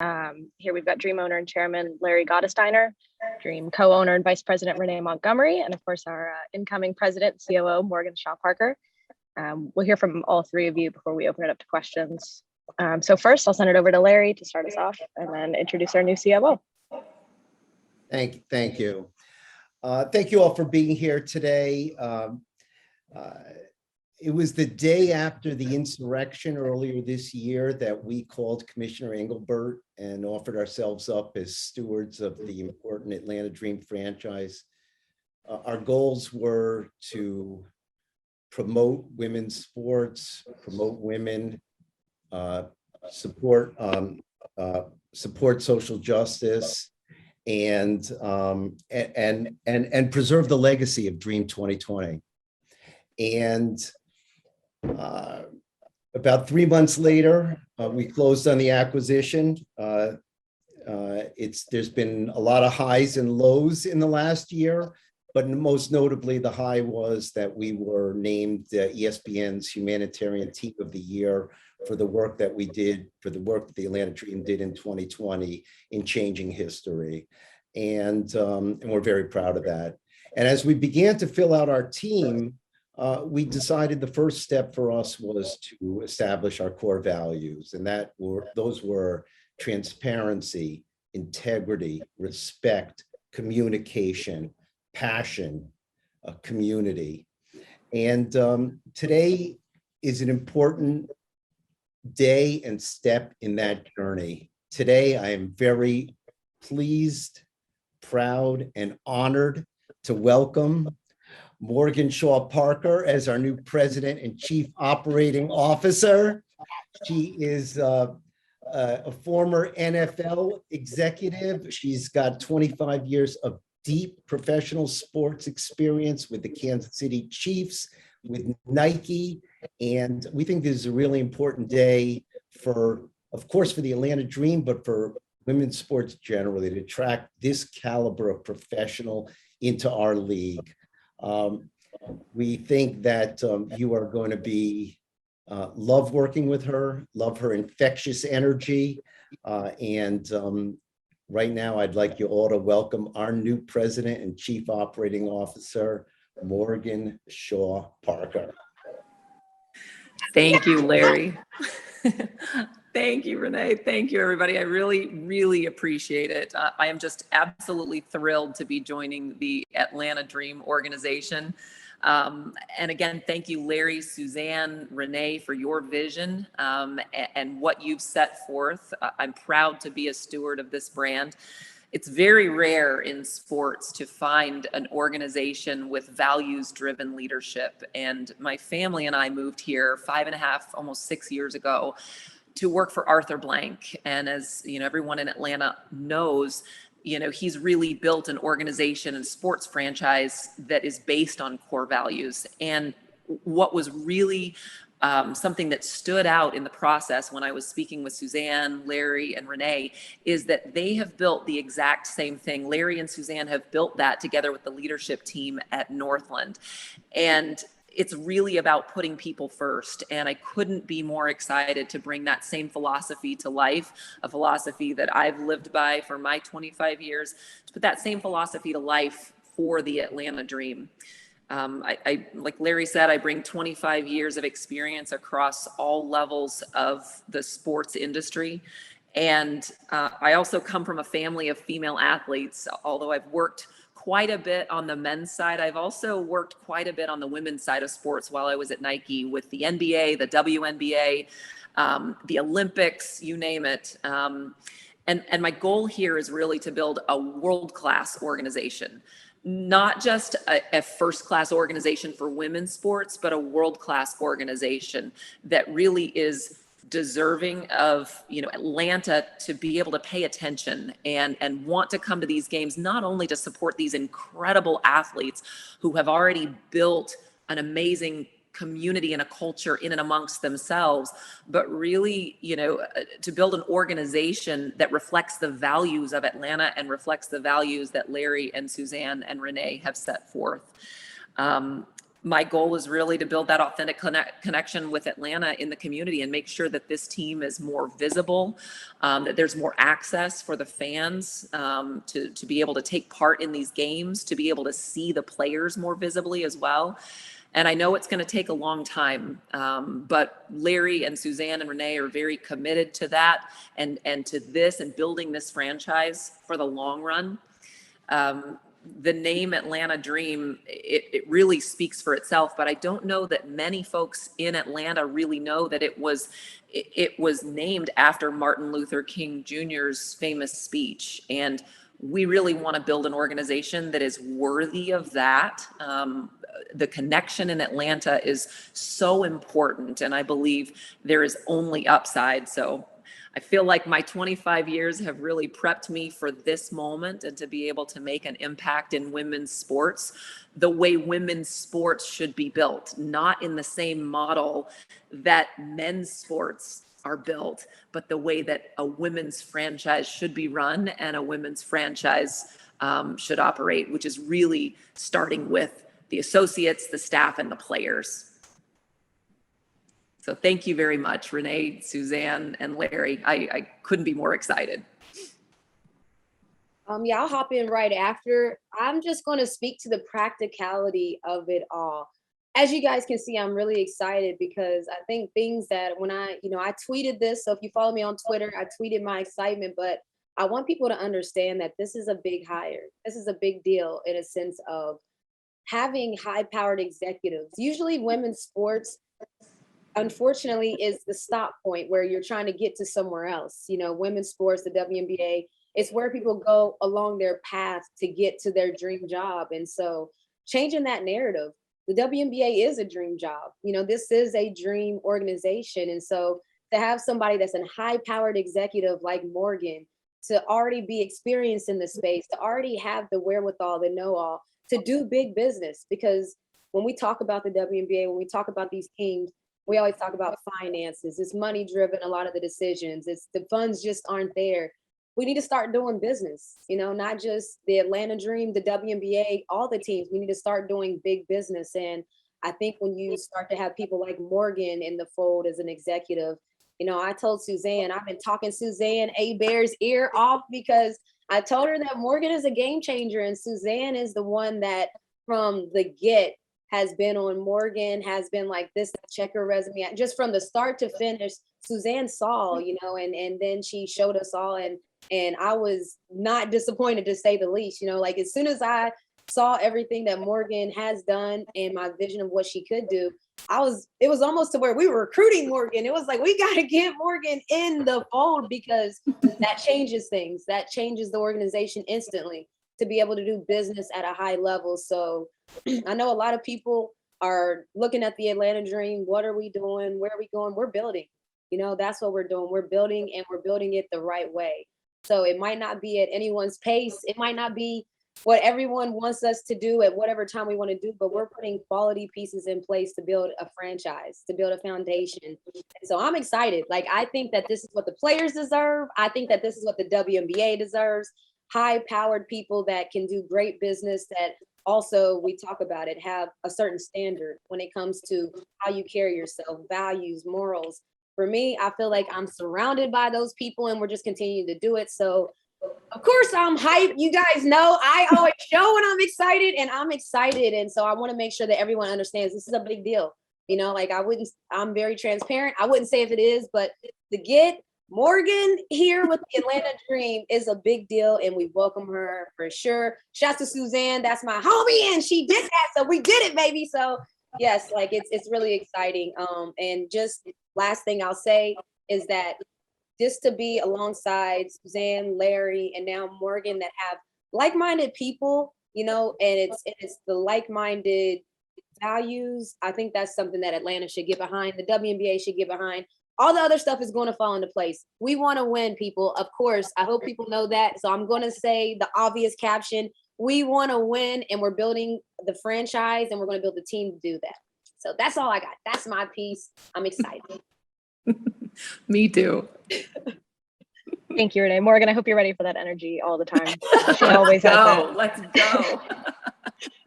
Here we've got Dream owner and chairman Larry Gottesdiener, Dream co-owner and vice president Renee Montgomery, and of course our incoming president, COO Morgan Shaw Parker. We'll hear from all three of you before we open it up to questions. So first, I'll send it over to Larry to start us off and then introduce our new COO. Thank you. Thank you all for being here today. It was the day after the insurrection earlier this year that we called Commissioner Engelbert and offered ourselves up as stewards of the important Atlanta Dream franchise. Our goals were to promote women's sports, promote women, support social justice, and preserve the legacy of Dream 2020. And about 3 months later, we closed on the acquisition. There's been a lot of highs and lows in the last year, but most notably, the high was that we were named ESPN's Humanitarian Team of the Year for the work that we did, for the work that the Atlanta Dream did in 2020 in changing history. And we're very proud of that. And as we began to fill out our team, we decided the first step for us was to establish our core values. And those were transparency, integrity, respect, communication, passion, community. And today is an important day and step in that journey. Today, I am very pleased, proud, and honored to welcome Morgan Shaw Parker as our new president and chief operating officer. She is a former NFL executive. She's got 25 years of deep professional sports experience with the Kansas City Chiefs, with Nike. And we think this is a really important day of course, for the Atlanta Dream, but for women's sports generally, to attract this caliber of professional into our league. We think that you are going to love working with her, love her infectious energy. Right now, I'd like you all to welcome our new president and chief operating officer, Morgan Shaw Parker. Thank you, Larry. Thank you, Renee. Thank you, everybody. I really, really appreciate it. I am just absolutely thrilled to be joining the Atlanta Dream organization. And again, thank you, Larry, Suzanne, Renee, for your vision and what you've set forth. I'm proud to be a steward of this brand. It's very rare in sports to find an organization with values-driven leadership. And my family and I moved here 5.5, almost 6 years ago to work for Arthur Blank. And as you know, everyone in Atlanta knows, he's really built an organization and sports franchise that is based on core values. And what was really something that stood out in the process when I was speaking with Suzanne, Larry, and Renee is that they have built the exact same thing. Larry and Suzanne have built that together with the leadership team at Northland. And it's really about putting people first. And I couldn't be more excited to bring that same philosophy to life, a philosophy that I've lived by for my 25 years, to put that same philosophy to life for the Atlanta Dream. I like Larry said, I bring 25 years of experience across all levels of the sports industry. And I also come from a family of female athletes. Although I've worked quite a bit on the men's side, I've also worked quite a bit on the women's side of sports while I was at Nike with the NBA, the WNBA, the Olympics, you name it. And my goal here is really to build a world-class organization. Not just a first-class organization for women's sports, but a world-class organization that really is deserving of, Atlanta to be able to pay attention and want to come to these games, not only to support these incredible athletes who have already built an amazing community and a culture in and amongst themselves, but really, to build an organization that reflects the values of Atlanta and reflects the values that Larry and Suzanne and Renee have set forth. My goal is really to build that authentic connection with Atlanta in the community and make sure that this team is more visible, that there's more access for the fans to be able to take part in these games, to be able to see the players more visibly as well. And I know it's going to take a long time, but Larry and Suzanne and Renee are very committed to that and to this and building this franchise for the long run. The name Atlanta Dream, it really speaks for itself, but I don't know that many folks in Atlanta really know that it was named after Martin Luther King Jr.'s famous speech. And we really want to build an organization that is worthy of that. The connection in Atlanta is so important, and I believe there is only upside. So I feel like my 25 years have really prepped me for this moment and to be able to make an impact in women's sports the way women's sports should be built, not in the same model that men's sports are built, but the way that a women's franchise should be run and a women's franchise should operate, which is really starting with the associates, the staff, and the players. So thank you very much, Renee, Suzanne, and Larry. I couldn't be more excited. Yeah, I'll hop in right after. I'm just going to speak to the practicality of it all. As you guys can see, I'm really excited because I think things that when I tweeted this. So if you follow me on Twitter, I tweeted my excitement, but I want people to understand that this is a big hire. This is a big deal in a sense of having high-powered executives. Usually women's sports, unfortunately, is the stop point where you're trying to get to somewhere else. Women's sports, the WNBA, it's where people go along their path to get to their dream job. And so changing that narrative, the WNBA is a dream job. This is a dream organization. And so to have somebody that's a high-powered executive like Morgan, to already be experienced in the space, to already have the wherewithal, the know-all, to do big business. Because when we talk about the WNBA, when we talk about these teams, we always talk about finances. It's money driven, a lot of the decisions. It's the funds just aren't there. We need to start doing business, not just the Atlanta Dream, the WNBA, all the teams. We need to start doing big business. And I think when you start to have people like Morgan in the fold as an executive, I told Suzanne, I've been talking Suzanne Bear's ear off because I told her that Morgan is a game changer, and Suzanne is the one that from the get has been on Morgan, has been like this, check her resume. Just from the start to finish, Suzanne saw, and then she showed us all, and I was not disappointed, to say the least. Like as soon as I saw everything that Morgan has done and my vision of what she could do, it was almost to where we were recruiting Morgan. It was like, we got to get Morgan in the fold because that changes things. That changes the organization instantly to be able to do business at a high level. So I know a lot of people are looking at the Atlanta Dream. What are we doing? Where are we going? We're building. That's what we're doing. We're building, and we're building it the right way. So it might not be at anyone's pace. It might not be what everyone wants us to do at whatever time we want to do, but we're putting quality pieces in place to build a franchise, to build a foundation. And so I'm excited. Like, I think that this is what the players deserve. I think that this is what the WNBA deserves. High-powered people that can do great business, that also, we talk about it, have a certain standard when it comes to how you carry yourself, values, morals. For me, I feel like I'm surrounded by those people, and we're just continuing to do it. So of course I'm hyped. You guys know I always show when I'm excited, and I'm excited. And so I want to make sure that everyone understands this is a big deal. Like I'm very transparent. I wouldn't say if it is, but to get Morgan here with the Atlanta Dream is a big deal, and we welcome her for sure. Shouts to Suzanne. That's my homie, and she did that. So we did it, baby. So yes, like it's really exciting. And just last thing I'll say is that just to be alongside Suzanne, Larry, and now Morgan that have like-minded people, and it's the like-minded values. I think that's something that Atlanta should get behind. The WNBA should get behind. All the other stuff is going to fall into place. We want to win, people. Of course, I hope people know that. So I'm going to say the obvious caption. We want to win, and we're building the franchise, and we're going to build the team to do that. So that's all I got. That's my piece. I'm excited. Me too. Thank you, Renee. Morgan, I hope you're ready for that energy all the time. She always has it. Let's go.